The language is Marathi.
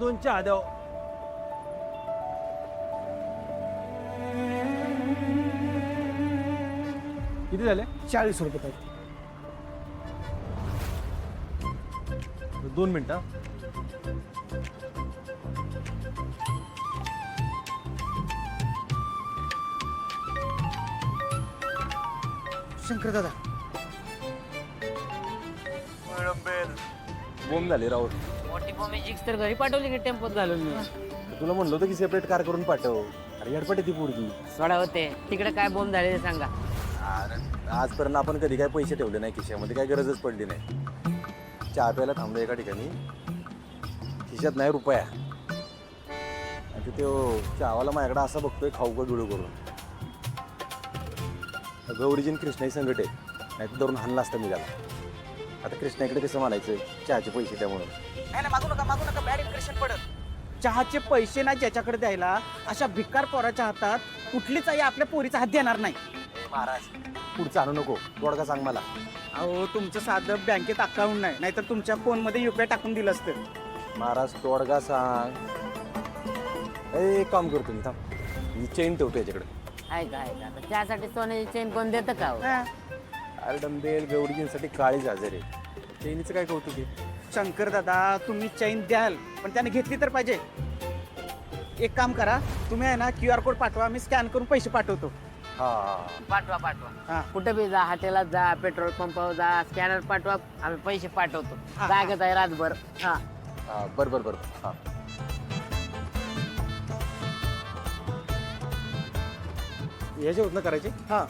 2 चहा द्याव. किती झाले? 40 रुपये पाहिजे. 2 मिनिटं. शंकर दादा बोंब झाले राहुल. मोठी मॅजिक्स तर घरी पाठवली की टेम्पोत घालून मी. तुला म्हणलं होतं की सेपरेट कार करून पाठव. अरे येडपट ती पोरगी. सोडा होते तिकडे काय बोंब झाले ते सांगा. आजपर्यंत आपण कधी काय पैसे ठेवले नाही खिशामध्ये, काय गरजच पडली नाही. चहा प्यायला थांबलो एका ठिकाणी, खिशात नाही रुपया. आणि तो चहावाला माझ्याकडे असा बघतोय खाऊकं डोळू करून. गौरीजीन कृष्णाही संकट आहे, नाही तर धरून हाणला असतं मी त्याला. आता कृष्णाकडे कसं म्हणायचं चहाचे पैसे द्या म्हणून. नाही मागू नका बॅड इम्प्रेशन पडत. चहाचे पैसे नाही ज्याच्याकडे द्यायला, अशा भिकार पोराच्या हातात कुठलीच आई आपल्या पोरीचा हात देणार नाही. महाराज पुढचं आणू नको, तोडगा सांग मला. अहो तुमचं साधं बँकेत अकाउंट नाही, नाहीतर तुमच्या फोनमध्ये युपीआय टाकून दिलं असतं. महाराज तोडगा सांग. एक काम करतो मी, थांब. मी चेन ठेवतो याच्याकडे. आहे का आता त्यासाठी सोन्याची चेन कोण देतं का हो? हा. अरे डंबेल गौरीजींसाठी काळीच हजर आहे. चेनीचं काय कौतुक आहे? शंकर दादा तुम्ही चैन द्याल, पण त्याने घेतली तर पाहिजे. एक काम करा, तुम्ही आहे ना QR कोड पाठवा, मी स्कॅन करून पैसे पाठवतो. हा पाठवा हा. कुठे बी जा, हॉटेलात जा, पेट्रोल पंपावर जा, स्कॅनर पाठवा, आम्ही पैसे पाठवतो. हा. जागत आहे रातभर. हा हा बरं हा. याच्या होत ना करायचे. हा